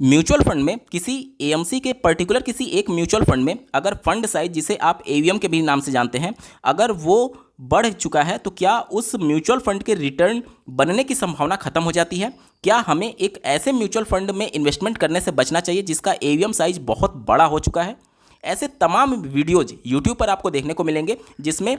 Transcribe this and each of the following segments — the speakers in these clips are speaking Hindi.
म्यूचुअल फंड में किसी एएमसी के पर्टिकुलर किसी एक म्यूचुअल फंड में अगर फंड साइज जिसे आप एवीएम के भी नाम से जानते हैं अगर वो बढ़ चुका है तो क्या उस म्यूचुअल फंड के रिटर्न बनने की संभावना खत्म हो जाती है। क्या हमें एक ऐसे म्यूचुअल फंड में इन्वेस्टमेंट करने से बचना चाहिए जिसका एवीएम साइज बहुत बड़ा हो चुका है। ऐसे तमाम वीडियोज यूट्यूब पर आपको देखने को मिलेंगे जिसमें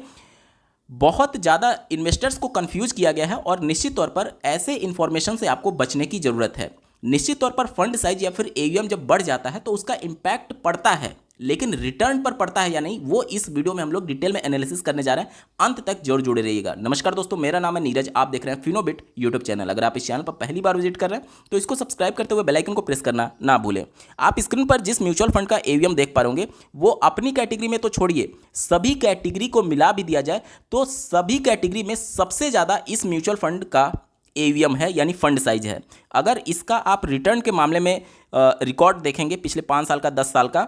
बहुत ज़्यादा इन्वेस्टर्स को कंफ्यूज किया गया है और निश्चित तौर पर ऐसे इन्फॉर्मेशन से आपको बचने की ज़रूरत है। निश्चित तौर पर फंड साइज या फिर एवीएम जब बढ़ जाता है तो उसका इम्पैक्ट पड़ता है, लेकिन रिटर्न पर पड़ता है या नहीं वो इस वीडियो में हम लोग डिटेल में एनालिसिस करने जा रहे हैं। अंत तक जरूर जुड़े रहिएगा। नमस्कार दोस्तों, मेरा नाम है नीरज, आप देख रहे हैं फिनोबिट यूट्यूब चैनल। अगर आप इस चैनल पर पहली बार विजिट कर रहे हैं तो इसको सब्सक्राइब करते हुए बेल आइकन को प्रेस करना ना भूलें। आप स्क्रीन पर जिस म्यूचुअल फंड का एवीएम देख पा रहे वो अपनी कैटेगरी में तो छोड़िए, सभी कैटेगरी को मिला भी दिया जाए तो सभी कैटेगरी में सबसे ज़्यादा इस म्यूचुअल फंड का एवीएम है, यानी फंड साइज है। अगर इसका आप रिटर्न के मामले में रिकॉर्ड देखेंगे पिछले 5 साल का, 10 साल का,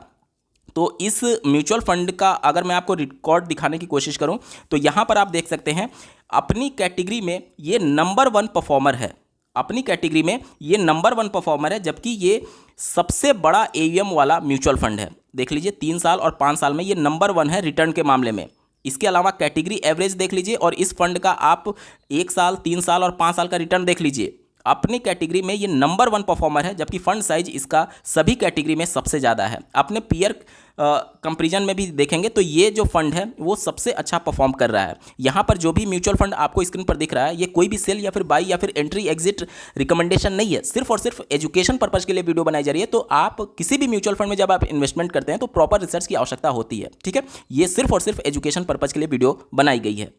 तो इस म्यूचुअल फंड का अगर मैं आपको रिकॉर्ड दिखाने की कोशिश करूं तो यहां पर आप देख सकते हैं अपनी कैटेगरी में ये नंबर 1 परफॉर्मर है। अपनी कैटेगरी में ये नंबर 1 परफॉर्मर है, जबकि ये सबसे बड़ा एवीएम वाला म्यूचुअल फंड है। देख लीजिए 3 साल और 5 साल में ये नंबर 1 है रिटर्न के मामले में। इसके अलावा कैटेगरी एवरेज देख लीजिए और इस फंड का आप 1 साल, 3 साल और 5 साल का रिटर्न देख लीजिए। अपनी कैटेगरी में ये नंबर 1 परफॉर्मर है, जबकि फंड साइज इसका सभी कैटेगरी में सबसे ज़्यादा है। अपने पीयर कंपैरिजन में भी देखेंगे तो ये जो फंड है वो सबसे अच्छा परफॉर्म कर रहा है। यहाँ पर जो भी म्यूचुअल फंड आपको स्क्रीन पर दिख रहा है ये कोई भी सेल या फिर बाई या फिर एंट्री एग्जिट रिकमेंडेशन नहीं है, सिर्फ और सिर्फ एजुकेशन पर्पज़ के लिए वीडियो बनाई जा रही है। तो आप किसी भी म्यूचुअल फंड में जब आप इन्वेस्टमेंट करते हैं तो प्रॉपर रिसर्च की आवश्यकता होती है, ठीक है। ये सिर्फ और सिर्फ एजुकेशन पर्पज़ के लिए वीडियो बनाई गई है।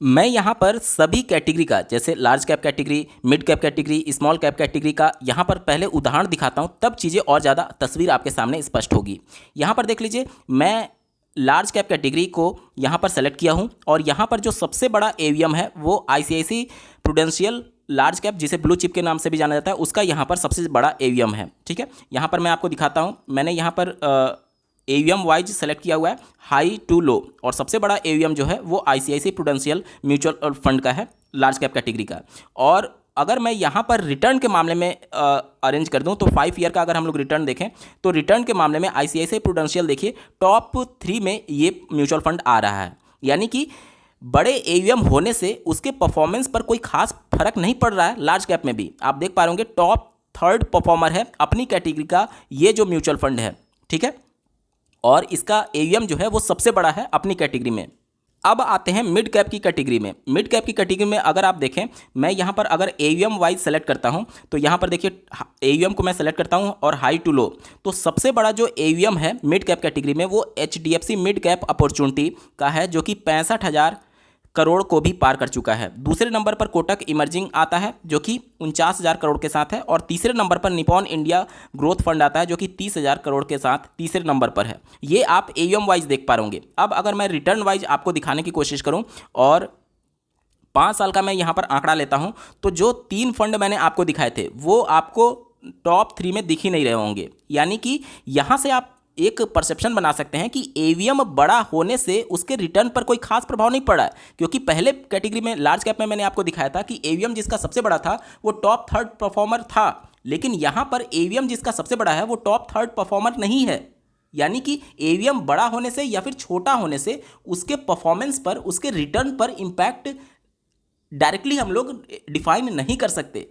मैं यहाँ पर सभी कैटेगरी का, जैसे large cap category, mid cap category, small cap category का यहाँ पर पहले उदाहरण दिखाता हूँ, तब चीज़ें और ज़्यादा तस्वीर आपके सामने स्पष्ट होगी। यहाँ पर देख लीजिए, मैं लार्ज कैप कैटेगरी को यहाँ पर सेलेक्ट किया हूँ और यहाँ पर जो सबसे बड़ा एवीएम है वो आईसीआईसी प्रूडेंशियल लार्ज कैप, जिसे ब्लू चिप के नाम से भी जाना जाता है, उसका यहाँ पर सबसे बड़ा एवीएम है, ठीक है। यहाँ पर मैं आपको दिखाता हूँ, मैंने यहाँ पर एवीएम वाइज सेलेक्ट किया हुआ है हाई टू लो, और सबसे बड़ा एवीएम जो है वो आईसीआईसी प्रूडेंशियल म्यूचुअल फंड का है, लार्ज कैप कैटेगरी का। और अगर मैं यहाँ पर रिटर्न के मामले में अरेंज कर दूँ तो 5 ईयर का अगर हम लोग रिटर्न देखें तो रिटर्न के मामले में आईसीआईसी प्रूडेंशियल देखिए टॉप 3 में ये म्यूचुअल फंड आ रहा है। यानी कि बड़े एवीएम होने से उसके परफॉर्मेंस पर कोई खास फर्क नहीं पड़ रहा है। लार्ज कैप में भी आप देख पा रहे होंगे टॉप 3rd परफॉर्मर है अपनी कैटेगरी का ये जो म्यूचुअल फंड है, ठीक है। और इसका एवीएम जो है वो सबसे बड़ा है अपनी कैटेगरी में। अब आते हैं मिड कैप की कैटेगरी में। मिड कैप की कैटेगरी में अगर आप देखें, मैं यहाँ पर अगर एवीएम वाइज सेलेक्ट करता हूँ तो यहाँ पर देखिए एवीएम को मैं सेलेक्ट करता हूँ और हाई टू लो, तो सबसे बड़ा जो एवीएम है मिड कैप कैटेगरी में वो एचडीएफसी मिड कैप अपॉर्चुनिटी का है, जो कि 65,000 करोड़ को भी पार कर चुका है। दूसरे नंबर पर कोटक इमर्जिंग आता है जो कि 49,000 करोड़ के साथ है, और तीसरे नंबर पर निपॉन इंडिया ग्रोथ फंड आता है जो कि 30,000 करोड़ के साथ तीसरे नंबर पर है। ये आप एवीएम वाइज देख पा रहे। अब अगर मैं रिटर्न वाइज आपको दिखाने की कोशिश करूं और 5 साल का मैं यहाँ पर आंकड़ा लेता हूँ तो जो 3 फंड मैंने आपको दिखाए थे वो आपको टॉप 3 में दिख ही नहीं रहे होंगे। यानी कि यहाँ से आप एक परसेप्शन बना सकते हैं कि एवीएम बड़ा होने से उसके रिटर्न पर कोई खास प्रभाव नहीं पड़ा है, क्योंकि पहले कैटेगरी में लार्ज कैप में मैंने आपको दिखाया था कि एवीएम जिसका सबसे बड़ा था वो टॉप 3rd परफॉर्मर था, लेकिन यहाँ पर एवीएम जिसका सबसे बड़ा है वो टॉप 3rd परफॉर्मर नहीं है। यानी कि एवीएम बड़ा होने से या फिर छोटा होने से उसके परफॉर्मेंस पर, उसके रिटर्न पर इम्पैक्ट डायरेक्टली हम लोग डिफाइन नहीं कर सकते।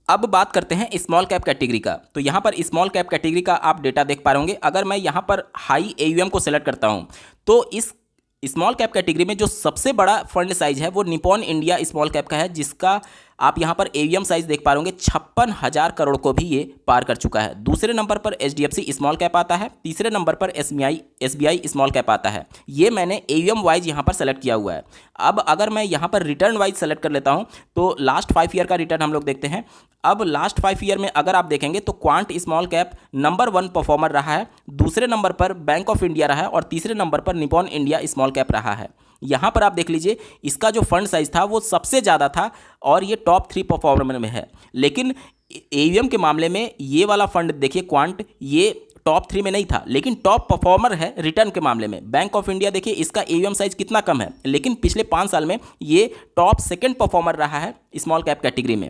अब बात करते हैं स्मॉल कैप कैटेगरी का। तो यहाँ पर स्मॉल कैप कैटेगरी का आप डेटा देख पा रहे होंगे। अगर मैं यहाँ पर हाई एवीएम को सेलेक्ट करता हूँ तो इस स्मॉल कैप कैटेगरी में जो सबसे बड़ा फंड साइज है वो निपॉन इंडिया स्मॉल कैप का है, जिसका आप यहाँ पर एवीएम साइज देख पा रहे होंगे 56,000 करोड़ को भी ये पार कर चुका है। दूसरे नंबर पर एचडीएफसी स्मॉल कैप आता है, तीसरे नंबर पर एसबीआई स्मॉल कैप आता है। ये मैंने एवीएम वाइज यहाँ पर सेलेक्ट किया हुआ है। अब अगर मैं यहाँ पर रिटर्न वाइज सेलेक्ट कर लेता हूँ तो लास्ट 5 ईयर का रिटर्न हम लोग देखते हैं। अब लास्ट 5 ईयर में अगर आप देखेंगे तो quant small cap number 1 performer रहा है, दूसरे नंबर पर बैंक ऑफ इंडिया रहा है और तीसरे नंबर पर निपॉन इंडिया स्मॉल कैप रहा है। यहाँ पर आप देख लीजिए इसका जो फंड साइज था वो सबसे ज़्यादा था और ये टॉप 3 परफॉर्मर में है। लेकिन एवीएम के मामले में ये वाला फंड देखिए क्वांट, ये टॉप 3 में नहीं था लेकिन टॉप परफॉर्मर है रिटर्न के मामले में। बैंक ऑफ इंडिया देखिए इसका एवीएम साइज कितना कम है, लेकिन पिछले 5 साल में ये टॉप 2nd परफॉर्मर रहा है स्मॉल कैप कैटेगरी में।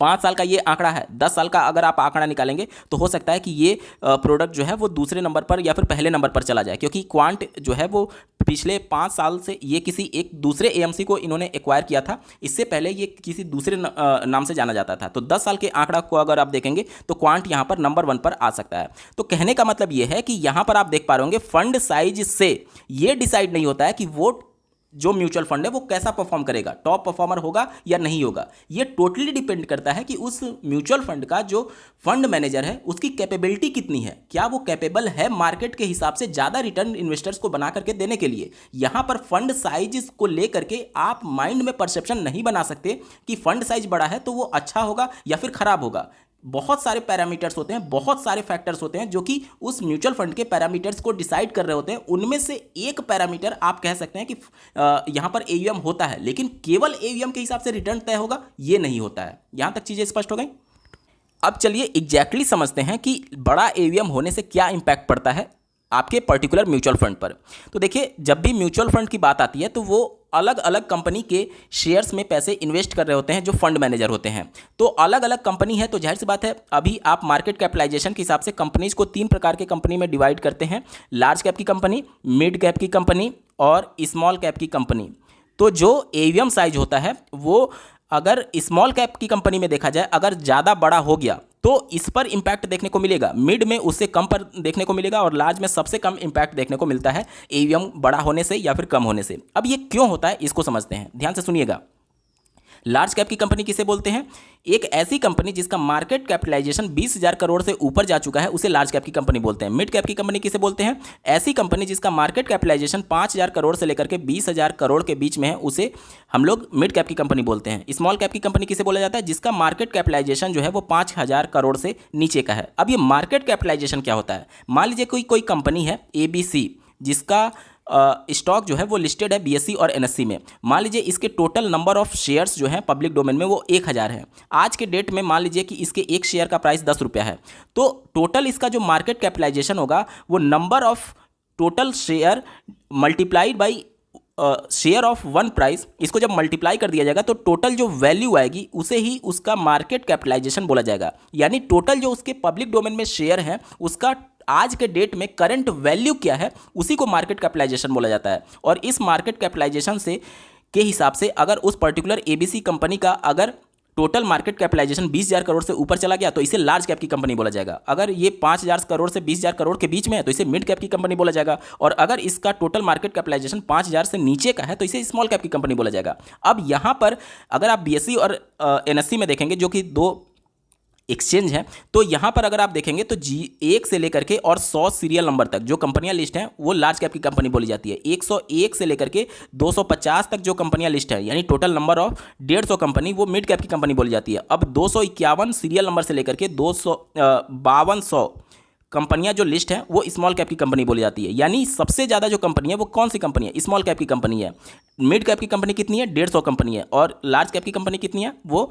5 साल का ये आंकड़ा है, 10 साल का अगर आप आंकड़ा निकालेंगे तो हो सकता है कि ये प्रोडक्ट जो है वो दूसरे नंबर पर या फिर पहले नंबर पर चला जाए, क्योंकि क्वांट जो है वो पिछले 5 साल से ये किसी एक दूसरे एएमसी को इन्होंने एक्वायर किया था। इससे पहले ये किसी दूसरे नाम से जाना जाता था। तो 10 साल के आंकड़ा को अगर आप देखेंगे तो क्वांट यहाँ पर नंबर 1 पर आ सकता है। तो कहने का मतलब ये है कि यहाँ पर आप देख पा रहे होंगे फंड साइज से ये डिसाइड नहीं होता है कि वो जो म्यूचुअल फंड है वो कैसा परफॉर्म करेगा, टॉप परफॉर्मर होगा या नहीं होगा। ये टोटली डिपेंड करता है कि उस म्यूचुअल फंड का जो फंड मैनेजर है उसकी कैपेबिलिटी कितनी है, क्या वो कैपेबल है मार्केट के हिसाब से ज़्यादा रिटर्न इन्वेस्टर्स को बना करके देने के लिए। यहाँ पर फंड साइज को लेकर के आप माइंड में परसेप्शन नहीं बना सकते कि फंड साइज बड़ा है तो वो अच्छा होगा या फिर खराब होगा। बहुत सारे पैरामीटर्स होते हैं, बहुत सारे फैक्टर्स होते हैं जो कि उस म्यूचुअल फंड के पैरामीटर्स को डिसाइड कर रहे होते हैं। उनमें से एक पैरामीटर आप कह सकते हैं कि यहाँ पर एयूएम होता है, लेकिन केवल एयूएम के हिसाब से रिटर्न तय होगा ये नहीं होता है। यहाँ तक चीज़ें स्पष्ट हो गई। अब चलिए एग्जैक्टली समझते हैं कि बड़ा एयूएम होने से क्या इंपैक्ट पड़ता है आपके पर्टिकुलर म्यूचुअल फंड पर। तो देखिए, जब भी म्यूचुअल फंड की बात आती है तो वो अलग अलग कंपनी के शेयर्स में पैसे इन्वेस्ट कर रहे होते हैं जो फंड मैनेजर होते हैं। तो अलग अलग कंपनी है तो जाहिर सी बात है, अभी आप मार्केट कैपिटलाइजेशन के हिसाब से कंपनीज को 3 प्रकार के कंपनी में डिवाइड करते हैं, लार्ज कैप की कंपनी, मिड कैप की कंपनी और स्मॉल कैप की कंपनी। तो जो एयूएम साइज होता है वो अगर स्मॉल कैप की कंपनी में देखा जाए, अगर ज़्यादा बड़ा हो गया तो इस पर इंपैक्ट देखने को मिलेगा, मिड में उससे कम पर देखने को मिलेगा और लार्ज में सबसे कम इंपैक्ट देखने को मिलता है एयूएम बड़ा होने से या फिर कम होने से। अब ये क्यों होता है इसको समझते हैं, ध्यान से सुनिएगा। लार्ज कैप की कंपनी किसे बोलते हैं? एक ऐसी कंपनी जिसका मार्केट कैपिटलाइजेशन 20,000 करोड़ से ऊपर जा चुका है उसे लार्ज कैप की कंपनी बोलते हैं। मिड कैप की कंपनी किसे बोलते हैं? ऐसी कंपनी जिसका मार्केट कैपिटलाइजेशन 5,000 करोड़ से लेकर के 20,000 करोड़ के बीच में है उसे हम लोग मिड कैप की कंपनी बोलते हैं। स्मॉल कैप की कंपनी किसे बोला जाता है? जिसका मार्केट कैपिटलाइजेशन जो है वो 5,000 करोड़ से नीचे का है। अब ये मार्केट कैपिटलाइजेशन क्या होता है? मान लीजिए कोई कंपनी है ABC जिसका स्टॉक जो है वो लिस्टेड है BSE और NSE में। मान लीजिए इसके टोटल नंबर ऑफ शेयर्स जो हैं पब्लिक डोमेन में वो 1,000 है। आज के डेट में मान लीजिए कि इसके एक शेयर का प्राइस 10 रुपया है, तो टोटल इसका जो मार्केट कैपिटलाइजेशन होगा वो number of total share multiplied by share of one price, इसको जब मल्टीप्लाई कर दिया जाएगा तो टोटल जो वैल्यू आएगी उसे ही उसका मार्केट कैपिटलाइजेशन बोला जाएगा। यानी टोटल जो उसके पब्लिक डोमेन में शेयर हैं उसका आज के डेट में करंट वैल्यू क्या है उसी को मार्केट कैपिटलाइजेशन बोला जाता है। और इस मार्केट कैपिटलाइजेशन से के हिसाब से अगर उस पर्टिकुलर ABC कंपनी का अगर टोटल मार्केट कैपिटलाइजेशन 20,000 करोड़ से ऊपर चला गया तो इसे लार्ज कैप की कंपनी बोला जाएगा। अगर ये 5,000 करोड़ से 20,000 करोड़ के बीच में है तो इसे मिड कैप की कंपनी बोला जाएगा। और अगर इसका टोटल मार्केट कैपिटलाइजेशन 5,000 से नीचे का है तो इसे स्मॉल कैप की कंपनी बोला जाएगा। अब यहाँ पर अगर आप BSE और NSE में देखेंगे जो कि 2 एक्सचेंज है, तो यहाँ पर अगर आप देखेंगे तो G1 से लेकर के और 100 सीरियल नंबर तक जो कंपनियां लिस्ट हैं वो लार्ज कैप की कंपनी बोली जाती है। 101 से लेकर के 250 तक जो कंपनियां लिस्ट है यानी टोटल नंबर ऑफ 150 कंपनी वो मिड कैप की कंपनी बोली जाती है। अब 251 सीरियल नंबर से लेकर के 5200 कंपनियां जो लिस्ट है वो स्मॉल कैप की कंपनी बोली जाती है। यानी सबसे ज़्यादा जो कंपनी है वो कौन सी कंपनी है? स्मॉल कैप की कंपनी है। मिड कैप की कंपनी कितनी है? 150 कंपनी है। और लार्ज कैप की कंपनी कितनी है? वो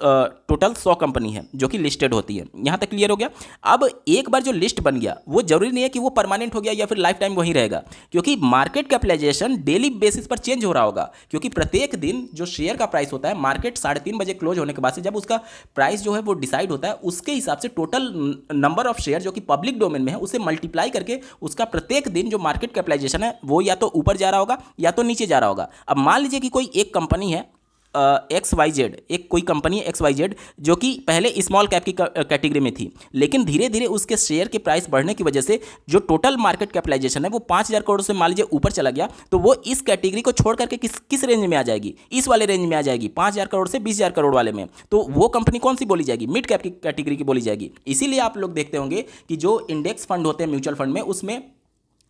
टोटल 100 कंपनी है जो कि लिस्टेड होती है। यहाँ तक क्लियर हो गया। अब एक बार जो लिस्ट बन गया वो जरूरी नहीं है कि वो परमानेंट हो गया या फिर लाइफ टाइम वहीं रहेगा, क्योंकि मार्केट कैपिटलाइजेशन डेली बेसिस पर चेंज हो रहा होगा। क्योंकि प्रत्येक दिन जो शेयर का प्राइस होता है मार्केट 3:30 बजे क्लोज होने के बाद से जब उसका प्राइस जो है वो डिसाइड होता है उसके हिसाब से टोटल नंबर ऑफ शेयर जो कि पब्लिक डोमेन में है उसे मल्टीप्लाई करके उसका प्रत्येक दिन जो मार्केट कैपिटलाइजेशन है वो या तो ऊपर जा रहा होगा या तो नीचे जा रहा होगा। अब मान लीजिए कि कोई एक कंपनी है XYZ, एक कोई कंपनी है XYZ जो कि पहले स्मॉल कैप की कैटेगरी में थी, लेकिन धीरे धीरे उसके शेयर के प्राइस बढ़ने की वजह से जो टोटल मार्केट कैपिटलाइजेशन है वो 5,000 करोड़ से मान लीजिए ऊपर चला गया, तो वो इस कैटेगरी को छोड़ करके किस रेंज में आ जाएगी? इस वाले रेंज में आ जाएगी, 5,000 करोड़ से 20,000 करोड़ वाले में। तो वो कंपनी कौन सी बोली जाएगी? मिड कैप की कैटेगरी की बोली जाएगी। इसीलिए आप लोग देखते होंगे कि जो इंडेक्स फंड होते हैं म्यूचुअल फंड में उसमें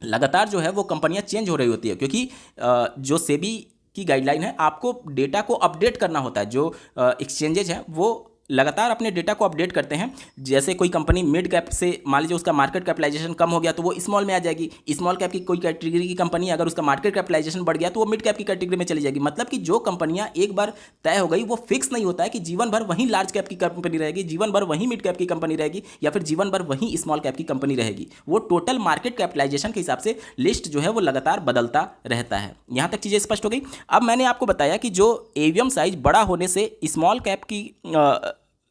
लगातार जो है वो कंपनियां चेंज हो रही होती है, क्योंकि जो सेबी की गाइडलाइन है आपको डेटा को अपडेट करना होता है। जो एक्सचेंजेज हैं वो लगातार अपने डेटा को अपडेट करते हैं। जैसे कोई कंपनी मिड कैप से मान लीजिए उसका मार्केट कैपिटलाइजेशन कम हो गया तो वो स्मॉल में आ जाएगी। स्मॉल कैप की कोई कैटेगरी की कंपनी अगर उसका मार्केट कैपिटलाइजेशन बढ़ गया तो वो मिड कैप की कैटेगरी में चली जाएगी। मतलब कि जो कंपनियां एक बार तय हो गई वो फिक्स नहीं होता है कि जीवन भर वहीं लार्ज कैप की कंपनी रहेगी, जीवन भर वहीं मिड कैप की कंपनी रहेगी या फिर जीवन भर वहीं स्मॉल कैप की कंपनी रहेगी। वो टोटल मार्केट कैपिटलाइजेशन के हिसाब से लिस्ट जो है वो लगातार बदलता रहता है। यहाँ तक चीज़ें स्पष्ट हो गई। अब मैंने आपको बताया कि जो एवीएम साइज बड़ा होने से स्मॉल कैप की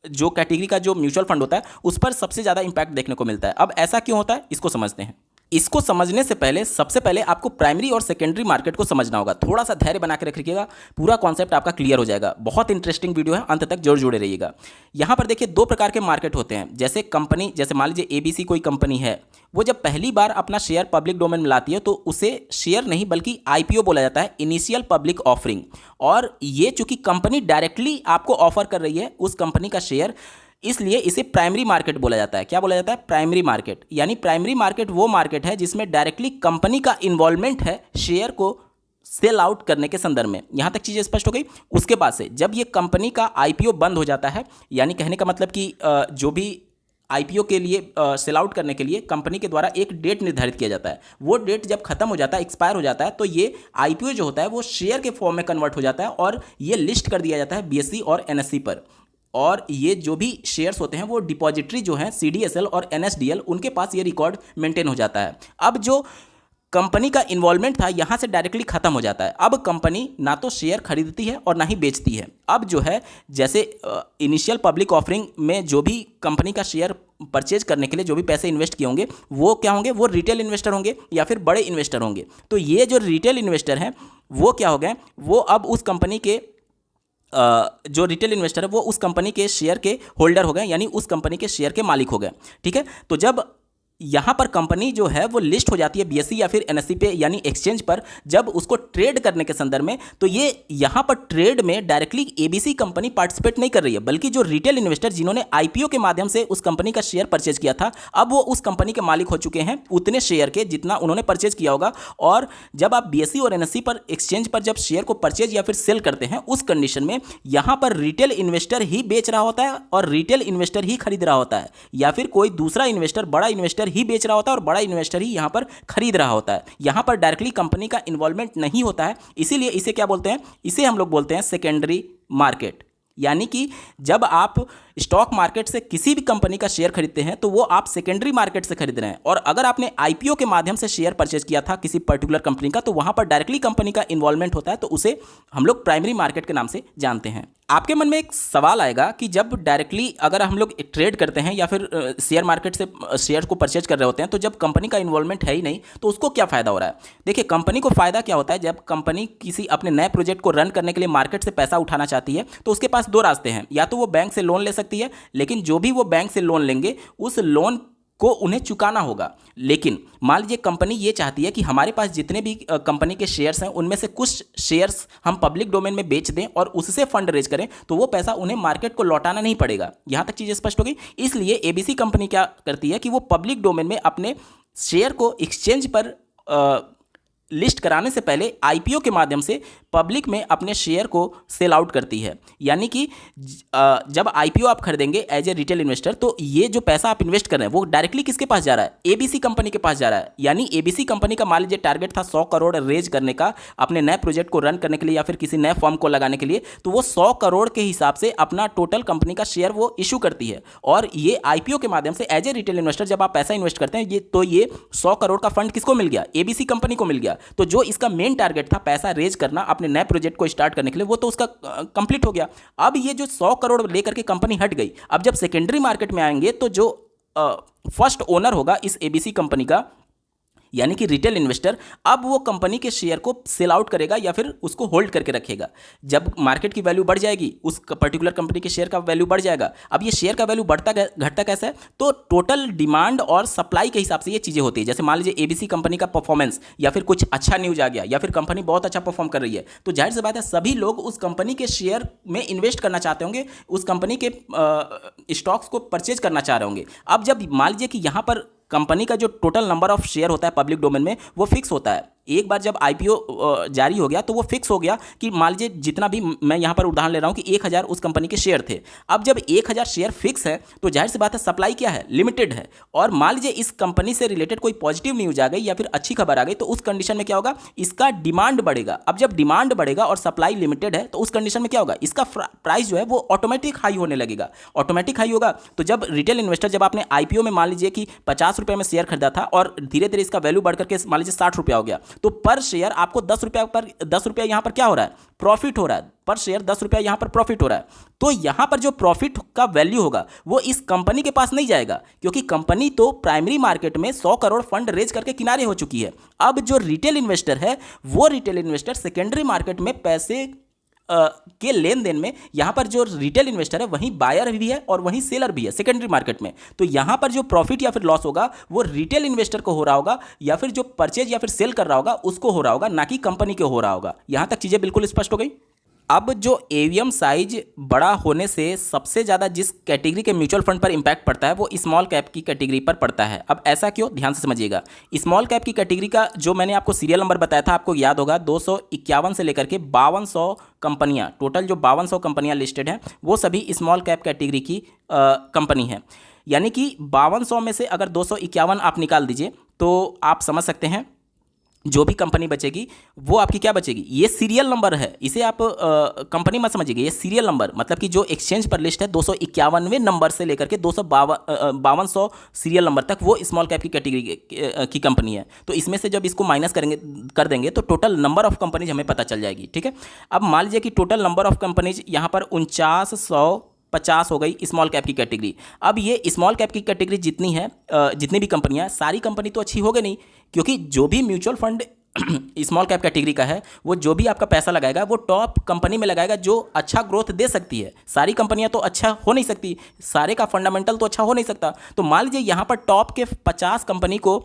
जो कैटेगरी का जो म्यूचुअल फंड होता है उस पर सबसे ज़्यादा इंपैक्ट देखने को मिलता है। अब ऐसा क्यों होता है, इसको समझते हैं। इसको समझने से पहले सबसे पहले आपको प्राइमरी और सेकेंडरी मार्केट को समझना होगा। थोड़ा सा धैर्य बना के रखिएगा, पूरा कॉन्सेप्ट आपका क्लियर हो जाएगा। बहुत इंटरेस्टिंग वीडियो है, अंत तक जरूर जुड़े रहिएगा। यहाँ पर देखिए दो प्रकार के मार्केट होते हैं। जैसे कंपनी, जैसे मान लीजिए ABC कोई कंपनी है, वो जब पहली बार अपना शेयर पब्लिक डोमेन में लाती है तो उसे शेयर नहीं बल्कि IPO बोला जाता है, इनिशियल पब्लिक ऑफरिंग। और ये चूंकि कंपनी डायरेक्टली आपको ऑफर कर रही है उस कंपनी का शेयर, इसलिए इसे प्राइमरी मार्केट बोला जाता है। क्या बोला जाता है? Primary market. यानी प्राइमरी मार्केट वो मार्केट है जिसमें डायरेक्टली कंपनी का इन्वॉल्वमेंट है शेयर को सेल आउट करने के संदर्भ में। यहां तक चीजें स्पष्ट हो गई। उसके बाद से जब ये कंपनी का IPO बंद हो जाता है, यानी कहने का मतलब कि जो भी IPO के लिए सेल आउट करने के लिए कंपनी के द्वारा एक डेट निर्धारित किया जाता है, वो डेट जब खत्म हो जाता है, एक्सपायर हो जाता है, तो ये IPO जो होता है वो शेयर के फॉर्म में कन्वर्ट हो जाता है और ये लिस्ट कर दिया जाता है BSE और NSE पर। और ये जो भी शेयर्स होते हैं वो डिपॉजिटरी जो हैं CDSL और NSDL, उनके पास ये रिकॉर्ड मेंटेन हो जाता है। अब जो कंपनी का इन्वॉल्वमेंट था यहाँ से डायरेक्टली खत्म हो जाता है। अब कंपनी ना तो शेयर खरीदती है और ना ही बेचती है। अब जो है जैसे इनिशियल पब्लिक ऑफरिंग में जो भी कंपनी का शेयर परचेज करने के लिए जो भी पैसे इन्वेस्ट किए होंगे वो क्या होंगे, वो रिटेल इन्वेस्टर होंगे या फिर बड़े इन्वेस्टर होंगे। तो ये जो रिटेल इन्वेस्टर हैं वो क्या हो गए, वो अब उस कंपनी के जो रिटेल इन्वेस्टर है वो उस कंपनी के शेयर के होल्डर हो गए, यानी उस कंपनी के शेयर के मालिक हो गए। ठीक है, तो जब यहाँ पर कंपनी जो है वो लिस्ट हो जाती है BSE या फिर NSE पे, यानी एक्सचेंज पर, जब उसको ट्रेड करने के संदर्भ में, तो ये यहाँ पर ट्रेड में डायरेक्टली ABC कंपनी पार्टिसिपेट नहीं कर रही है, बल्कि जो रिटेल इन्वेस्टर जिन्होंने IPO के माध्यम से उस कंपनी का शेयर परचेज किया था, अब वो उस कंपनी के मालिक हो चुके हैं उतने शेयर के जितना उन्होंने परचेज किया होगा। और जब आप BSE और NSE पर एक्सचेंज पर जब शेयर को परचेज या फिर सेल करते हैं, उस कंडीशन में यहाँ पर रिटेल इन्वेस्टर ही बेच रहा होता है और रिटेल इन्वेस्टर ही खरीद रहा होता है, या फिर कोई दूसरा इन्वेस्टर, बड़ा इन्वेस्टर ही बेच रहा होता है और बड़ा इन्वेस्टर ही यहां पर खरीद रहा होता है। यहां पर डायरेक्टली कंपनी का इन्वॉल्वमेंट नहीं होता है, इसीलिए इसे क्या बोलते हैं, इसे हम लोग बोलते हैं सेकेंडरी मार्केट। यानी कि जब आप स्टॉक मार्केट से किसी भी कंपनी का शेयर खरीदते हैं तो वो आप सेकेंडरी मार्केट से खरीद रहे हैं, और अगर आपने IPO के माध्यम से शेयर परचेज किया था किसी पर्टिकुलर कंपनी का, तो वहां पर डायरेक्टली कंपनी का इन्वॉल्वमेंट होता है, तो उसे हम लोग प्राइमरी मार्केट के नाम से जानते हैं। आपके मन में एक सवाल आएगा कि जब डायरेक्टली अगर हम लोग ट्रेड करते हैं या फिर शेयर मार्केट से शेयर को परचेज कर रहे होते हैं, तो जब कंपनी का इन्वॉल्वमेंट है ही नहीं तो उसको क्या फायदा हो रहा है। देखिए, कंपनी को फायदा क्या होता है, जब कंपनी किसी अपने नए प्रोजेक्ट को रन करने के लिए मार्केट से पैसा उठाना चाहती है तो उसके पास दो रास्ते हैं। या तो वो बैंक से लोन ले सकती है, लेकिन जो भी वो बैंक से लोन लेंगे उस लोन को उन्हें चुकाना होगा। लेकिन मान लीजिए कंपनी ये चाहती है कि हमारे पास जितने भी कंपनी के शेयर्स हैं उनमें से कुछ शेयर्स हम पब्लिक डोमेन में बेच दें और उससे फंड रेज करें, तो वो पैसा उन्हें मार्केट को लौटाना नहीं पड़ेगा। यहां तक चीजें स्पष्ट हो गई। इसलिए ABC कंपनी क्या करती है कि वो पब्लिक डोमेन में अपने शेयर को एक्सचेंज पर लिस्ट कराने से पहले IPO के माध्यम से पब्लिक में अपने शेयर को सेल आउट करती है। यानी कि जब IPO आप खरीदेंगे एज ए रिटेल इन्वेस्टर, तो ये जो पैसा आप इन्वेस्ट कर रहे हैं वो डायरेक्टली किसके पास जा रहा है, ABC कंपनी के पास जा रहा है। यानी ABC कंपनी का मान लीजिए टारगेट था 100 करोड़ रेज करने का अपने नए प्रोजेक्ट को रन करने के लिए या फिर किसी नए फर्म को लगाने के लिए, तो वो 100 करोड़ के हिसाब से अपना टोटल कंपनी का शेयर वो इशू करती है। और ये IPO के माध्यम से एज ए रिटेल इन्वेस्टर जब आप पैसा इन्वेस्ट करते हैं तो ये 100 करोड़ का फंड किसको मिल गया, ABC कंपनी को मिल गया। तो जो इसका मेन टारगेट था पैसा रेज करना अपने नए प्रोजेक्ट को स्टार्ट करने के लिए, वो तो उसका कंप्लीट हो गया। अब ये जो 100 करोड़ लेकर के कंपनी हट गई, अब जब सेकेंडरी मार्केट में आएंगे तो जो फर्स्ट ओनर होगा इस ABC कंपनी का, यानी कि रिटेल इन्वेस्टर, अब वो कंपनी के शेयर को सेल आउट करेगा या फिर उसको होल्ड करके रखेगा। जब मार्केट की वैल्यू बढ़ जाएगी, उस पर्टिकुलर कंपनी के शेयर का वैल्यू बढ़ जाएगा। अब ये शेयर का वैल्यू बढ़ता घटता कैसा है, तो टोटल डिमांड और सप्लाई के हिसाब से ये चीज़ें होती है। जैसे मान लीजिए ABC कंपनी का परफॉर्मेंस या फिर कुछ अच्छा न्यूज आ गया या फिर कंपनी बहुत अच्छा परफॉर्म कर रही है, तो जाहिर सी बात है सभी लोग उस कंपनी के शेयर में इन्वेस्ट करना चाहते होंगे, उस कंपनी के स्टॉक्स को परचेज करना चाह रहे होंगे। अब जब मान लीजिए कि यहाँ पर कंपनी का जो टोटल नंबर ऑफ शेयर होता है पब्लिक डोमेन में वो फिक्स होता है। एक बार जब IPO जारी हो गया तो वो फिक्स हो गया कि मान लीजिए जितना भी, मैं यहाँ पर उदाहरण ले रहा हूँ कि 1000 उस कंपनी के शेयर थे। अब जब 1000 शेयर फिक्स है तो जाहिर सी बात है सप्लाई क्या है, लिमिटेड है। और मान लीजिए इस कंपनी से रिलेटेड कोई पॉजिटिव न्यूज आ गई या फिर अच्छी खबर आ गई, तो उस कंडीशन में क्या होगा, इसका डिमांड बढ़ेगा। अब जब डिमांड बढ़ेगा और सप्लाई लिमिटेड है तो उस कंडीशन में क्या होगा, इसका प्राइस जो है वो ऑटोमेटिक हाई होने लगेगा। ऑटोमेटिक हाई होगा तो जब रिटेल इन्वेस्टर, जब आपने IPO में मान लीजिए कि 50 रुपये में शेयर खरीदा था और धीरे धीरे इसका वैल्यू बढ़ करके मान लीजिए 60 रुपया हो गया, तो पर शेयर आपको 10 रुपया यहाँ पर क्या हो रहा है, प्रॉफिट हो रहा है, पर शेयर 10 रुपया यहाँ पर प्रॉफिट हो रहा है। तो यहाँ पर जो प्रॉफिट का वैल्यू होगा वो इस कंपनी के पास नहीं जाएगा, क्योंकि कंपनी तो प्राइमरी मार्केट में 100 करोड़ फंड रेज करके किनारे हो चुकी है। अब जो रिटेल इन्वेस्टर है वो रिटेल इन्वेस्टर सेकेंडरी मार्केट में पैसे के लेन देन में, यहाँ पर जो रिटेल इन्वेस्टर है वहीं बायर भी है और वहीं सेलर भी है सेकेंडरी मार्केट में। तो यहाँ पर जो प्रॉफिट या फिर लॉस होगा वो रिटेल इन्वेस्टर को हो रहा होगा, या फिर जो परचेज या फिर सेल कर रहा होगा उसको हो रहा होगा, ना कि कंपनी को हो रहा होगा। यहाँ तक चीज़ें बिल्कुल स्पष्ट हो गई। अब जो एवीएम साइज बड़ा होने से सबसे ज़्यादा जिस कैटेगरी के म्यूचुअल फंड पर इंपैक्ट पड़ता है वो स्मॉल कैप की कैटेगरी पर पड़ता है। अब ऐसा क्यों, ध्यान से समझिएगा। स्मॉल कैप की कैटेगरी का जो मैंने आपको सीरियल नंबर बताया था, आपको याद होगा 251 से लेकर के 5200 कंपनियां, टोटल जो 5200 कंपनियां लिस्टेड हैं वो सभी स्मॉल कैप कैटेगरी की कंपनी है। यानी कि 5200 में से अगर 251 आप निकाल दीजिए तो आप समझ सकते हैं जो भी कंपनी बचेगी वो आपकी क्या बचेगी। ये सीरियल नंबर है, इसे आप कंपनी मत समझिएगा, ये सीरियल नंबर मतलब कि जो एक्सचेंज पर लिस्ट है 251वें नंबर से लेकर के 5200 सीरियल नंबर तक वो स्मॉल कैप की कैटेगरी की कंपनी है। तो इसमें से जब इसको माइनस कर देंगे तो टोटल नंबर ऑफ कंपनीज हमें पता चल जाएगी। ठीक है, अब मान लीजिए कि टोटल नंबर ऑफ कंपनीज यहाँ पर 4950 हो गई स्मॉल कैप की कैटेगरी। अब ये स्मॉल कैप की कैटेगरी जितनी है, जितनी भी कंपनियां, सारी कंपनी तो अच्छी हो गई नहीं, क्योंकि जो भी mutual fund small cap category का है वो जो भी आपका पैसा लगाएगा वो टॉप कंपनी में लगाएगा जो अच्छा ग्रोथ दे सकती है। सारी कंपनियां तो अच्छा हो नहीं सकती, सारे का फंडामेंटल तो अच्छा हो नहीं सकता। तो मान लीजिए यहाँ पर टॉप के 50 कंपनी को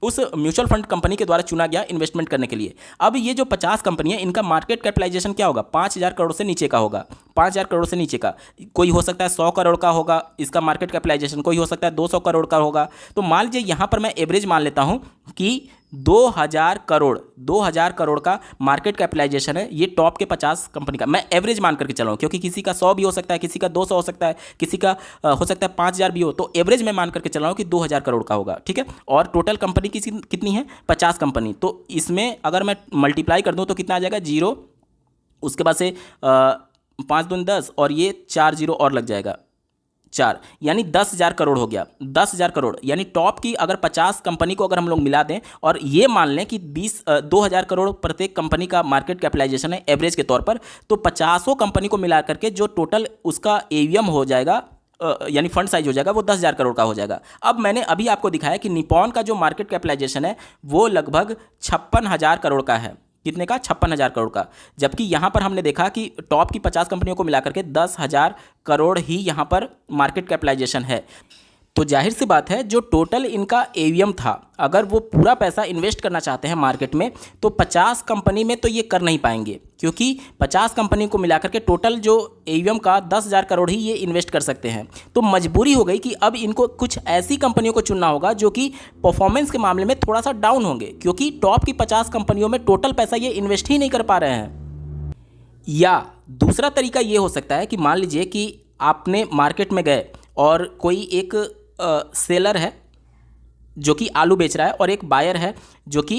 उस म्यूचुअल फंड कंपनी के द्वारा चुना गया इन्वेस्टमेंट करने के लिए। अब ये जो 50 कंपनी है इनका मार्केट कैपिटलाइजेशन क्या होगा, 5000 करोड़ से नीचे का होगा। 5000 करोड़ से नीचे का, कोई हो सकता है 100 करोड़ का होगा इसका मार्केट कैपिटलाइजेशन, कोई हो सकता है 200 करोड़ का होगा। तो मान लीजिए यहाँ पर मैं एवरेज मान लेता हूँ कि 2000 करोड़ का मार्केट कैपिटलाइजेशन है ये टॉप के 50 कंपनी का। मैं एवरेज मान करके चल रहा हूँ, क्योंकि किसी का 100 भी हो सकता है, किसी का 200 हो सकता है, किसी का हो सकता है 5000 भी हो। तो एवरेज मैं मान करके चल रहा हूँ कि 2000 करोड़ का होगा। ठीक है, और टोटल कंपनी कितनी है, 50 कंपनी। तो इसमें अगर मैं मल्टीप्लाई कर दूँ तो कितना आ जाएगा, 0, उसके बाद से 5 दूनी 10 और ये 4 0 और लग जाएगा 4, यानी 10,000 करोड़ हो गया। 10,000 करोड़ यानी टॉप की अगर 50 कंपनी को अगर हम लोग मिला दें और ये मान लें कि 2,000 करोड़ प्रत्येक कंपनी का मार्केट कैपिटलाइजेशन है एवरेज के तौर पर, तो 50 कंपनी को मिला करके जो टोटल उसका एवीएम हो जाएगा यानी फंड साइज हो जाएगा वो 10,000 करोड़ का हो जाएगा। अब मैंने अभी आपको दिखाया कि निपॉन का जो मार्केट कैपिटलाइजेशन है वो लगभग 56,000 करोड़ का है। कितने का, 56,000 करोड़ का। जबकि यहाँ पर हमने देखा कि टॉप की 50 कंपनियों को मिलाकर के 10,000 करोड़ ही यहाँ पर मार्केट कैपिटलाइजेशन है। तो जाहिर सी बात है जो टोटल इनका एवीएम था, अगर वो पूरा पैसा इन्वेस्ट करना चाहते हैं मार्केट में तो 50 कंपनी में तो ये कर नहीं पाएंगे, क्योंकि 50 कंपनी को मिलाकर के टोटल जो एवीएम का 10,000 करोड़ ही ये इन्वेस्ट कर सकते हैं। तो मजबूरी हो गई कि अब इनको कुछ ऐसी कंपनियों को चुनना होगा जो कि परफॉर्मेंस के मामले में थोड़ा सा डाउन होंगे, क्योंकि टॉप की 50 कंपनियों में टोटल पैसा ये इन्वेस्ट ही नहीं कर पा रहे हैं। या दूसरा तरीका ये हो सकता है कि मान लीजिए कि आपने मार्केट में गए और कोई एक सेलर है जो कि आलू बेच रहा है और एक बायर है जो कि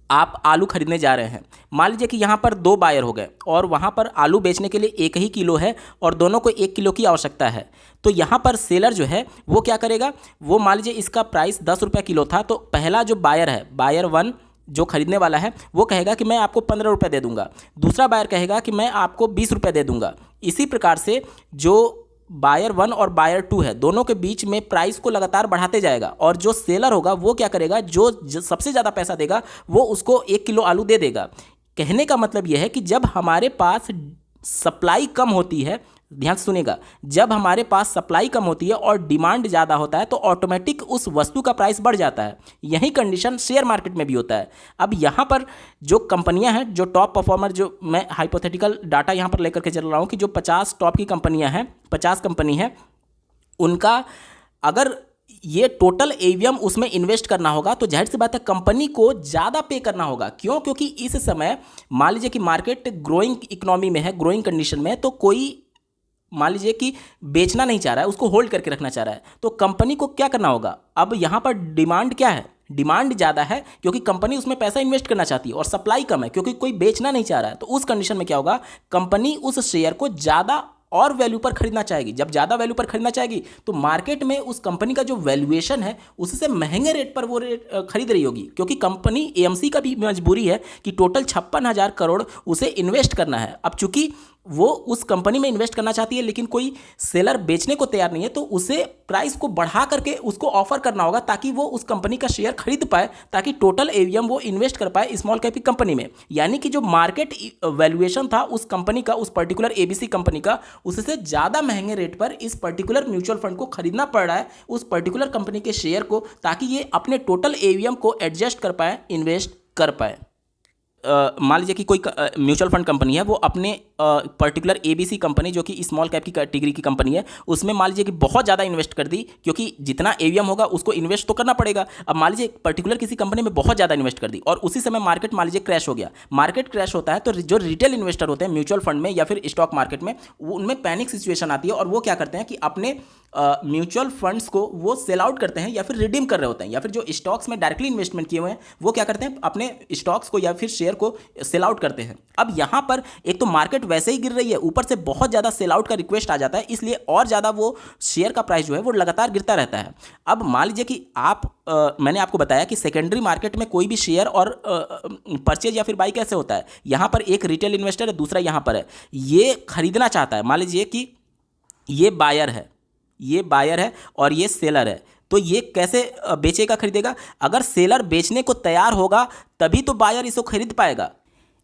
आप आलू खरीदने जा रहे हैं। मान लीजिए कि यहाँ पर 2 बायर हो गए और वहाँ पर आलू बेचने के लिए 1 ही किलो है और दोनों को 1 किलो की आवश्यकता है। तो यहाँ पर सेलर जो है वो क्या करेगा, वो मान लीजिए इसका प्राइस 10 रुपये किलो था, तो पहला जो बायर है, बायर 1 जो खरीदने वाला है वो कहेगा कि मैं आपको 15 रुपये दे दूंगा, दूसरा बायर कहेगा कि मैं आपको 20 रुपये दे दूंगा। इसी प्रकार से जो बायर 1 और बायर 2 है दोनों के बीच में प्राइस को लगातार बढ़ाते जाएगा, और जो सेलर होगा वो क्या करेगा, जो सबसे ज़्यादा पैसा देगा वो उसको 1 किलो आलू दे देगा। कहने का मतलब यह है कि जब हमारे पास सप्लाई कम होती है, ध्यान से सुनिएगा, जब हमारे पास सप्लाई कम होती है और डिमांड ज़्यादा होता है तो ऑटोमेटिक उस वस्तु का प्राइस बढ़ जाता है। यही कंडीशन शेयर मार्केट में भी होता है। अब यहाँ पर जो कंपनियाँ हैं, जो टॉप परफॉर्मर, जो मैं हाइपोथेटिकल डाटा यहाँ पर लेकर के चल रहा हूँ कि जो 50 टॉप की कंपनियाँ हैं, 50 कंपनी हैं, उनका अगर ये टोटल एवीएम उसमें इन्वेस्ट करना होगा तो जाहिर सी बात है कंपनी को ज़्यादा पे करना होगा। क्यों? क्योंकि इस समय मान लीजिए कि मार्केट ग्रोइंग इकोनॉमी में है, ग्रोइंग कंडीशन में है, तो कोई मान लीजिए कि बेचना नहीं चाह रहा है, उसको होल्ड करके रखना चाह रहा है, तो कंपनी को क्या करना होगा। अब यहाँ पर डिमांड क्या है, डिमांड ज़्यादा है क्योंकि कंपनी उसमें पैसा इन्वेस्ट करना चाहती है, और सप्लाई कम है क्योंकि कोई बेचना नहीं चाह रहा है। तो उस कंडीशन में क्या होगा, कंपनी उस शेयर को ज़्यादा और वैल्यू पर खरीदना चाहेगी। जब ज़्यादा वैल्यू पर खरीदना चाहेगी तो मार्केट में उस कंपनी का जो वैल्यूएशन है उससे महंगे रेट पर वो रेट खरीद रही होगी, क्योंकि कंपनी एएमसी का भी मजबूरी है कि टोटल 56,000 करोड़ उसे इन्वेस्ट करना है। अब चूंकि वो उस कंपनी में इन्वेस्ट करना चाहती है लेकिन कोई सेलर बेचने को तैयार नहीं है, तो उसे प्राइस को बढ़ा करके उसको ऑफर करना होगा ताकि वो उस कंपनी का शेयर खरीद पाए, ताकि टोटल एवीएम वो इन्वेस्ट कर पाए स्मॉल कैप की कंपनी में। यानी कि जो मार्केट वैल्यूएशन था उस कंपनी का, उस पर्टिकुलर एबीसी कंपनी का, उससे ज़्यादा महंगे रेट पर इस पर्टिकुलर म्यूचुअल फंड को खरीदना पड़ रहा है उस पर्टिकुलर कंपनी के शेयर को, ताकि ये अपने टोटल एवीएम को एडजस्ट कर पाए, इन्वेस्ट कर पाए। मान लीजिए कि कोई म्यूचुअल फंड कंपनी है, वो अपने पर्टिकुलर एबीसी कंपनी जो कि स्मॉल कैप की कैटेगरी की कंपनी है उसमें मान लीजिए कि बहुत ज़्यादा इन्वेस्ट कर दी, क्योंकि जितना एवीएम होगा उसको इन्वेस्ट तो करना पड़ेगा। अब मान लीजिए पर्टिकुलर किसी कंपनी में बहुत ज़्यादा इन्वेस्ट कर दी और उसी समय मार्केट मान लीजिए क्रैश हो गया। मार्केट क्रैश होता है तो जो रिटेल इन्वेस्टर होते हैं म्यूचुअल फंड में या फिर स्टॉक मार्केट में, उनमें पैनिक सिचुएशन आती है और वो क्या करते हैं कि अपने म्यूचुअल फंड्स को वो सेल आउट करते हैं या फिर रिडीम कर रहे होते हैं, या फिर जो स्टॉक्स में डायरेक्टली इन्वेस्टमेंट किए हुए हैं वो क्या करते हैं अपने स्टॉक्स को या फिर शेयर को सेल आउट करते हैं। अब यहाँ पर एक तो मार्केट वैसे ही गिर रही है, ऊपर से बहुत ज़्यादा सेल आउट का रिक्वेस्ट आ जाता है, इसलिए और ज़्यादा वो शेयर का प्राइस जो है वो लगातार गिरता रहता है। अब मान लीजिए कि मैंने आपको बताया कि सेकेंडरी मार्केट में कोई भी शेयर और परचेज या फिर बाई कैसे होता है। यहाँ पर एक रिटेल इन्वेस्टर है, दूसरा यहाँ पर है, ये खरीदना चाहता है। मान लीजिए कि ये बायर है और ये सेलर है, तो ये कैसे बेचेगा, खरीदेगा? अगर सेलर बेचने को तैयार होगा तभी तो बायर इसको खरीद पाएगा।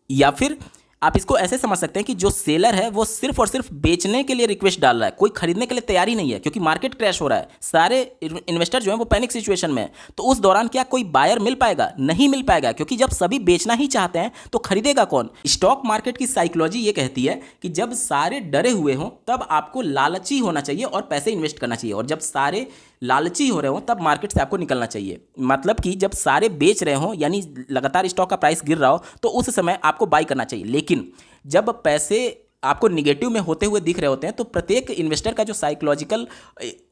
या फिर आप इसको ऐसे समझ सकते हैं कि जो सेलर है वो सिर्फ और सिर्फ बेचने के लिए रिक्वेस्ट डाल रहा है, कोई खरीदने के लिए तैयार ही नहीं है, क्योंकि मार्केट क्रैश हो रहा है, सारे इन्वेस्टर जो है वो पैनिक सिचुएशन में है। तो उस दौरान क्या कोई बायर मिल पाएगा? नहीं मिल पाएगा, क्योंकि जब सभी बेचना ही चाहते हैं तो खरीदेगा कौन? स्टॉक मार्केट की साइकोलॉजी ये कहती है कि जब सारे डरे हुए हों तब आपको लालची होना चाहिए और पैसे इन्वेस्ट करना चाहिए, और जब सारे लालची हो रहे हो तब मार्केट से आपको निकलना चाहिए। मतलब कि जब सारे बेच रहे हो, यानी लगातार स्टॉक का प्राइस गिर रहा हो, तो उस समय आपको बाई करना चाहिए। लेकिन जब पैसे आपको निगेटिव में होते हुए दिख रहे होते हैं तो प्रत्येक इन्वेस्टर का जो साइकोलॉजिकल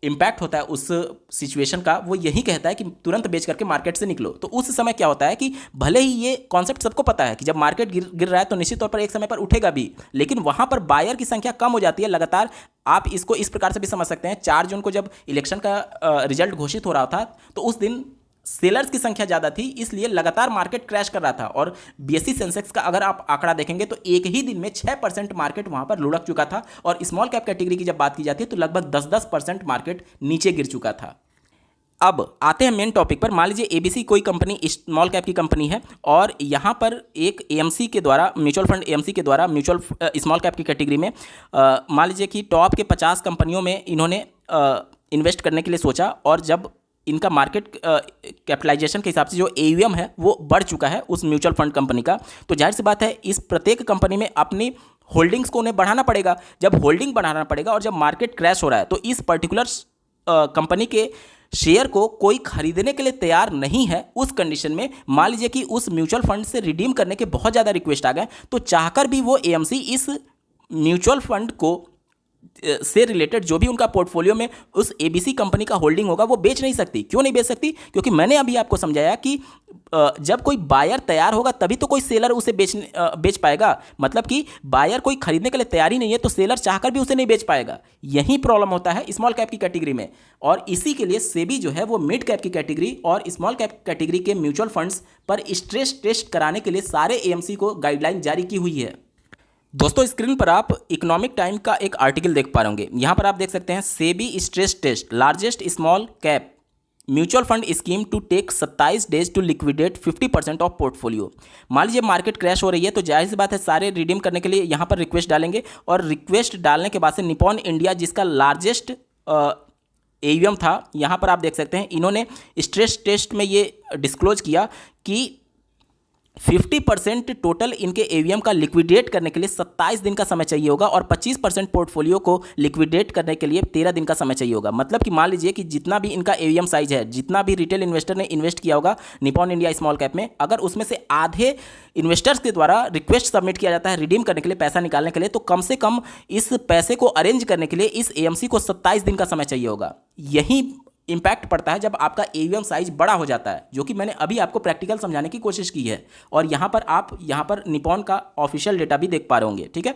इम्पैक्ट होता है उस सिचुएशन का, वो यही कहता है कि तुरंत बेच करके मार्केट से निकलो। तो उस समय क्या होता है कि भले ही ये कॉन्सेप्ट सबको पता है कि जब मार्केट गिर रहा है तो निश्चित तौर पर एक समय पर उठेगा भी, लेकिन वहाँ पर बायर की संख्या कम हो जाती है लगातार। आप इसको इस प्रकार से भी समझ सकते हैं, 4 जून को जब इलेक्शन का रिजल्ट घोषित हो रहा था तो उस दिन सेलर्स की संख्या ज़्यादा थी, इसलिए लगातार मार्केट क्रैश कर रहा था। और बीएसई सेंसेक्स का अगर आप आंकड़ा देखेंगे तो एक ही दिन में 6% मार्केट वहां पर लुढ़क चुका था, और स्मॉल कैप कैटेगरी की जब बात की जाती है तो लगभग 10% मार्केट नीचे गिर चुका था। अब आते हैं मेन टॉपिक पर। मान लीजिए एबीसी कोई कंपनी स्मॉल कैप की कंपनी है और यहाँ पर एक एएमसी के द्वारा, म्यूचुअल फंड एएमसी के द्वारा स्मॉल कैप की कैटेगरी में मान लीजिए कि टॉप के 50 कंपनियों में इन्होंने इन्वेस्ट करने के लिए सोचा, और जब इनका मार्केट कैपिटलाइजेशन के हिसाब से जो एयूएम है वो बढ़ चुका है उस म्यूचुअल फंड कंपनी का, तो जाहिर सी बात है इस प्रत्येक कंपनी में अपनी होल्डिंग्स को उन्हें बढ़ाना पड़ेगा। जब होल्डिंग बढ़ाना पड़ेगा और जब मार्केट क्रैश हो रहा है तो इस पर्टिकुलर कंपनी के शेयर को कोई खरीदने के लिए तैयार नहीं है, उस कंडीशन में मान लीजिए कि उस म्यूचुअल फंड से रिडीम करने के बहुत ज़्यादा रिक्वेस्ट आ गए, तो चाहकर भी वो एएमसी इस म्यूचुअल फंड को से रिलेटेड जो भी उनका पोर्टफोलियो में उस एबीसी कंपनी का होल्डिंग होगा वो बेच नहीं सकती। क्यों नहीं बेच सकती? क्योंकि मैंने अभी आपको समझाया कि जब कोई बायर तैयार होगा तभी तो कोई सेलर उसे बेच पाएगा। मतलब कि बायर कोई खरीदने के लिए तैयार ही नहीं है तो सेलर चाहकर भी उसे नहीं बेच पाएगा। यही प्रॉब्लम होता है स्मॉल कैप की कैटेगरी में, और इसी के लिए सेबी जो है वो मिड कैप की कैटेगरी और स्मॉल कैप कैटेगरी के म्यूचुअल फंड्स पर स्ट्रेस टेस्ट कराने के लिए सारे एएमसी को गाइडलाइन जारी की हुई है। दोस्तों स्क्रीन पर आप इकोनॉमिक टाइम का एक आर्टिकल देख पा रहे होंगे। यहाँ पर आप देख सकते हैं SEBI stress test largest small cap mutual fund scheme to take 27 days to liquidate 50% of portfolio. मान लीजिए मार्केट क्रैश हो रही है तो जाहिर सी बात है सारे रिडीम करने के लिए यहाँ पर रिक्वेस्ट डालेंगे, और रिक्वेस्ट डालने के बाद से निपॉन इंडिया जिसका लार्जेस्ट एयूएम था, यहाँ पर आप देख सकते हैं इन्होंने स्ट्रेस टेस्ट में ये डिस्क्लोज किया कि 50% टोटल इनके एवीएम का लिक्विडेट करने के लिए 27 दिन का समय चाहिए होगा, और 25% पोर्टफोलियो को लिक्विडेट करने के लिए 13 दिन का समय चाहिए होगा। मतलब कि मान लीजिए कि जितना भी इनका एवीएम साइज है, जितना भी रिटेल इन्वेस्टर ने इन्वेस्ट किया होगा निपॉन इंडिया स्मॉल कैप में, अगर उसमें से आधे इन्वेस्टर्स के द्वारा रिक्वेस्ट सबमिट किया जाता है रिडीम करने के लिए, पैसा निकालने के लिए, तो कम से कम इस पैसे को अरेंज करने के लिए इस एएमसी को 27 दिन का समय चाहिए होगा। यही इंपैक्ट पड़ता है जब आपका एयूएम साइज बड़ा हो जाता है, जो कि मैंने अभी आपको प्रैक्टिकल समझाने की कोशिश की है। और यहाँ पर आप निपॉन का ऑफिशियल डेटा भी देख पा रहे होंगे। ठीक है,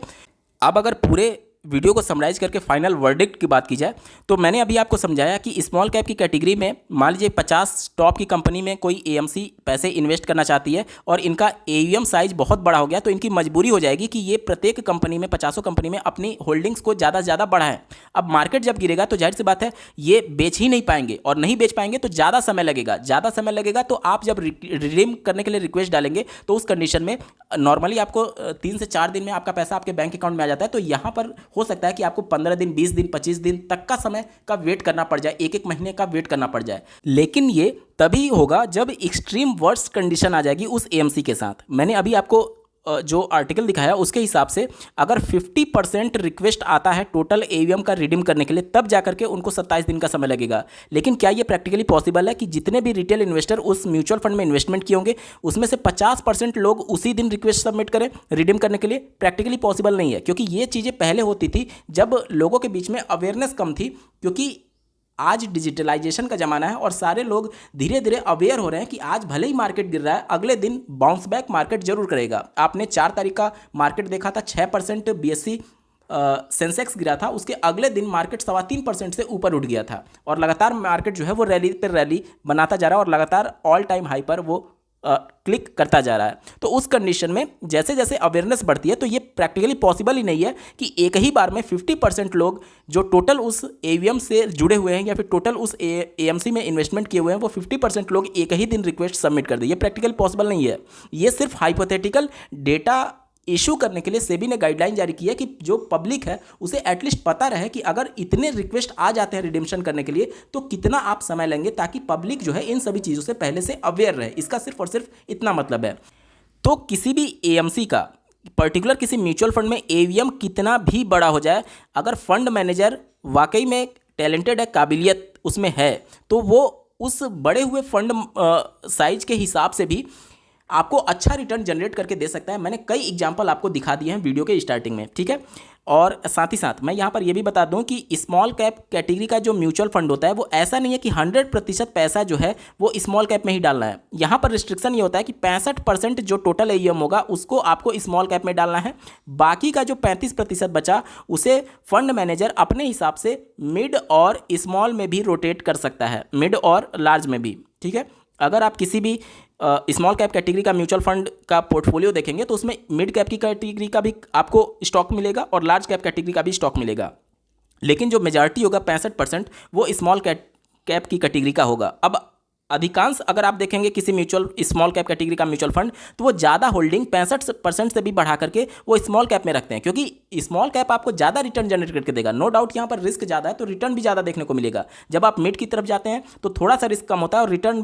अब अगर पूरे वीडियो को समराइज करके फाइनल वर्डिक्ट की बात की जाए तो मैंने अभी आपको समझाया कि स्मॉल कैप की कैटेगरी में मान लीजिए 50 टॉप की कंपनी में कोई एएमसी पैसे इन्वेस्ट करना चाहती है और इनका एयूएम साइज बहुत बड़ा हो गया, तो इनकी मजबूरी हो जाएगी कि ये प्रत्येक कंपनी में 50 कंपनी में अपनी होल्डिंग्स को ज़्यादा से ज़्यादा बढ़ाएं। अब मार्केट जब गिरेगा तो जाहिर सी बात है ये बेच ही नहीं पाएंगे, और नहीं बेच पाएंगे तो ज़्यादा समय लगेगा। तो आप जब रिडीम करने के लिए रिक्वेस्ट डालेंगे तो उस कंडीशन में नॉर्मली आपको 3 से 4 दिन में आपका पैसा आपके बैंक अकाउंट में आ जाता है। तो यहाँ पर हो सकता है कि आपको 15 दिन, 20 दिन, 25 दिन तक का समय का वेट करना पड़ जाए, एक महीने का वेट करना पड़ जाए। लेकिन ये तभी होगा जब एक्सट्रीम वर्स्ट कंडीशन आ जाएगी उस एएमसी के साथ। मैंने अभी आपको जो आर्टिकल दिखाया उसके हिसाब से अगर 50% रिक्वेस्ट आता है टोटल एवीएम का रिडीम करने के लिए, तब जाकर के उनको 27 दिन का समय लगेगा। लेकिन क्या ये प्रैक्टिकली पॉसिबल है कि जितने भी रिटेल इन्वेस्टर उस म्यूचुअल फंड में इन्वेस्टमेंट किए होंगे उसमें से 50% लोग उसी दिन रिक्वेस्ट सबमिट करें रिडीम करने के लिए? प्रैक्टिकली पॉसिबल नहीं है, क्योंकि ये चीज़ें पहले होती थी जब लोगों के बीच में अवेयरनेस कम थी। क्योंकि आज डिजिटलाइजेशन का ज़माना है और सारे लोग धीरे धीरे अवेयर हो रहे हैं कि आज भले ही मार्केट गिर रहा है, अगले दिन बाउंस बैक मार्केट जरूर करेगा। आपने 4 तारीख का मार्केट देखा था, 6% बीएससी सेंसेक्स गिरा था, उसके अगले दिन मार्केट 3.25% से ऊपर उठ गया था और लगातार मार्केट जो है वो रैली पर रैली बनाता जा रहा है और लगातार ऑल टाइम हाई पर वो क्लिक करता जा रहा है। तो उस कंडीशन में जैसे जैसे अवेयरनेस बढ़ती है तो ये प्रैक्टिकली पॉसिबल ही नहीं है कि एक ही बार में 50% लोग जो टोटल उस एवीएम से जुड़े हुए हैं या फिर टोटल उस एएमसी में इन्वेस्टमेंट किए हुए हैं वो 50% लोग एक ही दिन रिक्वेस्ट सबमिट कर दें। ये प्रैक्टिकल पॉसिबल नहीं है। ये सिर्फ हाइपोथेटिकल डेटा इशू करने के लिए सेबी ने गाइडलाइन जारी की है कि जो पब्लिक है उसे एटलीस्ट पता रहे कि अगर इतने रिक्वेस्ट आ जाते हैं रिडेम्पशन करने के लिए तो कितना आप समय लेंगे, ताकि पब्लिक जो है इन सभी चीज़ों से पहले से अवेयर रहे। इसका सिर्फ और सिर्फ इतना मतलब है। तो किसी भी एएमसी का पर्टिकुलर किसी म्यूचुअल फंड में एवीएम कितना भी बड़ा हो जाए, अगर फंड मैनेजर वाकई में टैलेंटेड है, काबिलियत उसमें है, तो वो उस बड़े हुए फंड साइज के हिसाब से भी आपको अच्छा रिटर्न जनरेट करके दे सकता है। मैंने कई एग्जांपल आपको दिखा दिए हैं वीडियो के स्टार्टिंग में, ठीक है। और साथ ही साथ मैं यहाँ पर यह भी बता दूं कि स्मॉल कैप कैटेगरी का जो म्यूचुअल फंड होता है वो ऐसा नहीं है कि 100% पैसा जो है वो स्मॉल कैप में ही डालना है। यहाँ पर रिस्ट्रिक्शन ये होता है कि 65% जो टोटल एयूएम होगा उसको आपको स्मॉल कैप में डालना है। बाकी का जो 35% बचा उसे फंड मैनेजर अपने हिसाब से मिड और स्मॉल में भी रोटेट कर सकता है, मिड और लार्ज में भी, ठीक है। अगर आप किसी भी स्मॉल कैप कैटेगरी का म्यूचुअल फंड का पोर्टफोलियो देखेंगे तो उसमें मिड कैप की कैटेगरी का भी आपको स्टॉक मिलेगा और लार्ज कैप कैटेगरी का भी स्टॉक मिलेगा। लेकिन जो मेजॉरिटी होगा 65% वो स्मॉल कैप की कैटेगरी का होगा। अब अधिकांश अगर आप देखेंगे किसी स्मॉल कैप कैटेगरी का म्यूचुअल फंड तो वो ज़्यादा होल्डिंग 65% से भी बढ़ा करके वो स्मॉल कैप में रखते हैं, क्योंकि स्मॉल कैप आपको ज़्यादा रिटर्न जनरेट करके देगा। नो डाउट यहाँ पर रिस्क ज़्यादा है तो रिटर्न भी ज़्यादा देखने को मिलेगा। जब आप मिड की तरफ जाते हैं तो थोड़ा सा रिस्क कम होता है और रिटर्न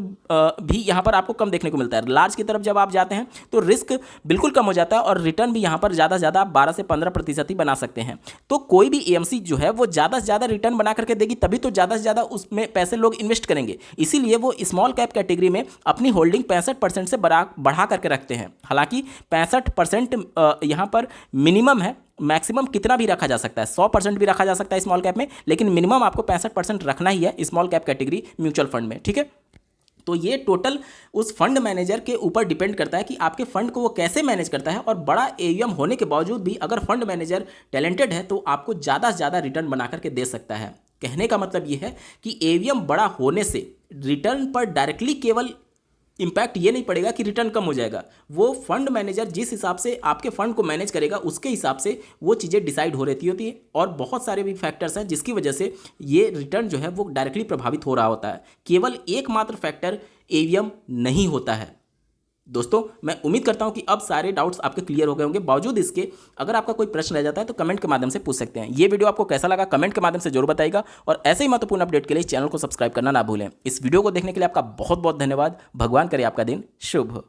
भी यहाँ पर आपको कम देखने को मिलता है। लार्ज की तरफ जब आप जाते हैं तो रिस्क बिल्कुल कम हो जाता है और रिटर्न भी यहाँ पर ज़्यादा से ज़्यादा आप 12 से 15% ही बना सकते हैं। तो कोई भी एएमसी जो है वो ज़्यादा से ज़्यादा रिटर्न बना करके देगी, तभी तो ज़्यादा से ज़्यादा उसमें पैसे लोग इन्वेस्ट करेंगे। इसीलिए वो स्मॉल कैप कैटेगरी में अपनी होल्डिंग 65% से बढ़ा करके रखते हैं। हालांकि 65% यहां पर मिनिमम है, मैक्सिमम कितना भी रखा जा सकता है, 100% भी रखा जा सकता है स्मॉल कैप में, लेकिन मिनिमम आपको 65% रखना ही है small cap category mutual fund में, ठीक है। तो ये टोटल उस फंड मैनेजर के ऊपर डिपेंड करता है कि आपके फंड को वो कैसे मैनेज करता है। और बड़ा एयूएम होने के बावजूद भी अगर फंड मैनेजर टैलेंटेड है तो आपको ज़्यादा से ज़्यादा रिटर्न बना करके दे सकता है। कहने का मतलब ये है कि एवीएम बड़ा होने से रिटर्न पर डायरेक्टली केवल इम्पैक्ट ये नहीं पड़ेगा कि रिटर्न कम हो जाएगा। वो फंड मैनेजर जिस हिसाब से आपके फंड को मैनेज करेगा उसके हिसाब से वो चीज़ें डिसाइड हो रहती होती है और बहुत सारे भी फैक्टर्स हैं जिसकी वजह से ये रिटर्न जो है वो डायरेक्टली प्रभावित हो रहा होता है। केवल एकमात्र फैक्टर एवीएम नहीं होता है। दोस्तों मैं उम्मीद करता हूं कि अब सारे डाउट्स आपके क्लियर हो गए होंगे। बावजूद इसके अगर आपका कोई प्रश्न रह जाता है तो कमेंट के माध्यम से पूछ सकते हैं। ये वीडियो आपको कैसा लगा कमेंट के माध्यम से जरूर बताइएगा और ऐसे ही महत्वपूर्ण अपडेट के लिए चैनल को सब्सक्राइब करना ना भूलें। इस वीडियो को देखने के लिए आपका बहुत बहुत धन्यवाद। भगवान करे आपका दिन शुभ हो।